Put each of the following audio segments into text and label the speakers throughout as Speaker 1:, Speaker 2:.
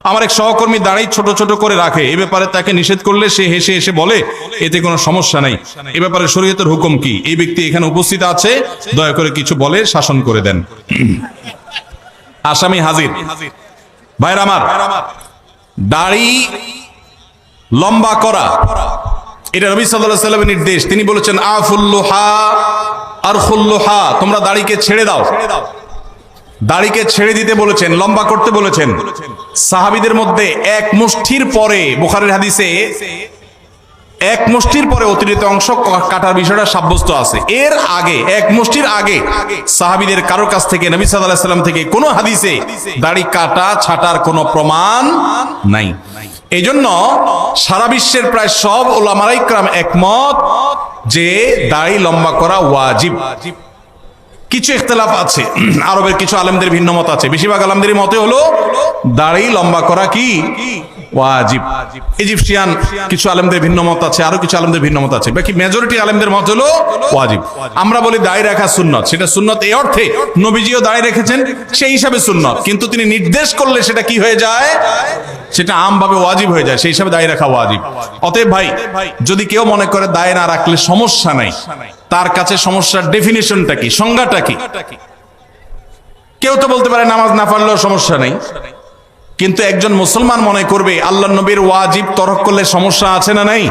Speaker 1: আমার এক সহকর্মী দাড়ি ছোট ছোট করে রাখে, এ ব্যাপারে তাকে নিষেধ করলে সে হেসে হেসে বলে এতে কোনো সমস্যা নাই। এ ব্যাপারে শরীয়তের হুকুম কি? এই ব্যক্তি এখানে উপস্থিত আছে, দয়া করে কিছু বলে শাসন করে দেন। আসামি হাজির। ভাইরা আমার, দাড়ি লম্বা করা এটা নবী সাল্লাল্লাহু আলাইহি ওয়াসাল্লামের নির্দেশ। তিনি বলেছেন আফুল্লুহা আরখুল্লুহা, তোমরা দাড়িকে ছেড়ে দাও। দাড়িকে ছেড়ে দিতে বলেছেন, লম্বা করতে বলেছেন। সাহাবীদের মধ্যে এক মুষ্টির পরে, বুখারীর হাদিসে এক মুষ্টির পরে অতিরিক্ত অংশ কাটার বিষয়টা সাব্যস্ত আছে। এর আগে এক মুষ্টির আগে সাহাবীদের কারোর কাছ থেকে, নবী সাল্লাল্লাহু আলাইহি ওয়াসাল্লাম থেকে কোনো হাদিসে দাড়ি কাটা ছাটার কোনো প্রমাণ নাই। এই জন্য সারা বিশ্বের প্রায় সব উলামায়ে ইকরাম একমত যে দাড়ি লম্বা করা ওয়াজিব। কিছু ইখতিলাফ আছে, আরবের কিছু আলেমদের ভিন্ন মত আছে। বেশিরভাগ আলেমদের মতে হলো দাড়ি লম্বা করা কি ওয়াজিব। ইজিপশিয়ান কিছু আলেমদের ভিন্ন মত আছে, আরো কিছু আলেমদের ভিন্ন মত আছে। বাকি মেজরিটি আলেমদের মত হলো ওয়াজিব। আমরা বলি দাড়ি রাখা সুন্নত। সেটা সুন্নত এই অর্থে নবীজিও দাড়ি রেখেছেন, সেই হিসাবে সুন্নত। কিন্তু তিনি নির্দেশ করলে সেটা কি হয়ে যায়? সেটা আমভাবে ওয়াজিব হয়ে যায়। সেই হিসাবে দাড়ি রাখা ওয়াজিব। অতএব ভাই, যদি কেউ মনে করে দাড়ি না রাখলে সমস্যা নাই, তার কাছে সমস্যার ডেফিনিশনটা কি, সংজ্ঞাটা কি? কেউ তো বলতে পারে নামাজ না পড়লেও সমস্যা নাই, কিন্তু একজন মুসলমান মনে করবে আল্লাহর নবীর ওয়াজিব তরক করলে সমস্যা আছে না নাই?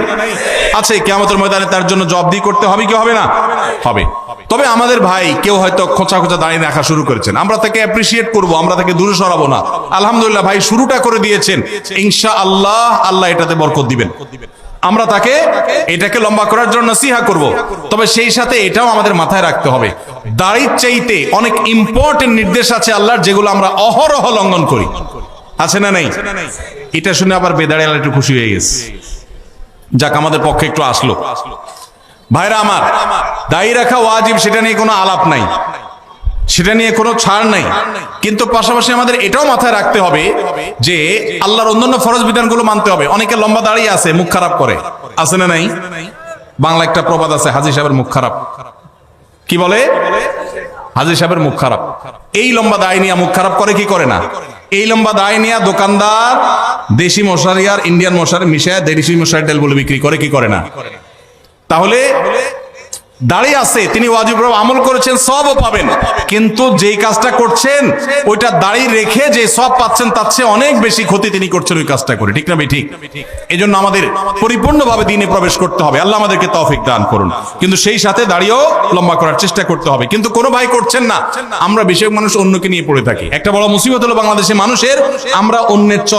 Speaker 1: আছে। কিয়ামতের ময়দানে তার জন্য জবাবদিহি করতে হবে কি হবে না? হবে। তবে আমাদের ভাই কেউ হয়তো খোঁচা খোঁচা দাঁড়িয়ে রাখা শুরু করেছেন, আমরা তাকে অ্যাপ্রিসিয়েট করব, আমরা তাকে দূরে সরাবো না। আলহামদুলিল্লাহ ভাই শুরুটা করে দিয়েছেন, ইনশাআল্লাহ আল্লাহ এটাতে বরকত দিবেন। আমরা তাকে এটাকে লম্বা করার জন্য নসিহা করব। তবে সেই সাথে এটাও আমাদের মাথায় রাখতে হবে, দাড়ির চাইতে অনেক ইম্পর্টেন্ট নির্দেশ আছে আল্লাহর, যেগুলো আমরা অহরহ লঙ্ঘন করি। আছে না নাই? এটা শুনে আবার বেদাড়ি আল্লাহ একটু খুশি হয়ে গেছে, যাক আমাদের পক্ষে একটু আসলো। ভাইরা আমার, দাড়ি রাখা ওয়াজিব, সেটা নিয়ে কোনো আলাপ নাই, সেটা নিয়ে কোনো ছাড় নাই। কিন্তু পাশাপাশি আমাদের এটাও মাথায় রাখতে হবে যে আল্লাহর অন্যান্য ফরজ বিধানগুলো মানতে হবে। অনেকে লম্বা দাড়ি আছে, মুখ খারাপ করে। আছে না নাই? বাংলা একটা প্রবাদ আছে, হাজী সাহেবের মুখ খারাপ। কি বলে? হাজী সাহেবের মুখ খারাপ। এই লম্বা দাড়ি নিয়ে মুখ খারাপ করে কি করে না? এই লম্বা দাড়ি নিয়ে দোকানদার দেশি মশারি আর ইন্ডিয়ান মশারি মিশায় দেশি মশারি তেল বলে বিক্রি করে কি করে না? তাহলে দাড়ি আছে, তিনি ওয়াজিব আমল করেছেন, সবও পাবেন। কিন্তু যেই কাজটা করছেন ওইটা দাড়ি রেখে যে সব পাচ্ছেন তার চেয়ে অনেক বেশি ক্ষতি তিনি করছেন ওই কাজটা করে। ঠিক না ভাই? ঠিক। এই জন্য আমাদের পরিপূর্ণভাবে দ্বীনে প্রবেশ করতে হবে। আল্লাহ আমাদেরকে তৌফিক দান করুন। কিন্তু সেই সাথে দাড়িও লম্বা করার চেষ্টা করতে হবে। কিন্তু কোনো ভাই করছেন না। আমরা বেশিরভাগ মানুষ অন্যকে নিয়ে পড়ে থাকি। একটা বড় মুসিবত হলো বাংলাদেশের মানুষের, আমরা অন্যের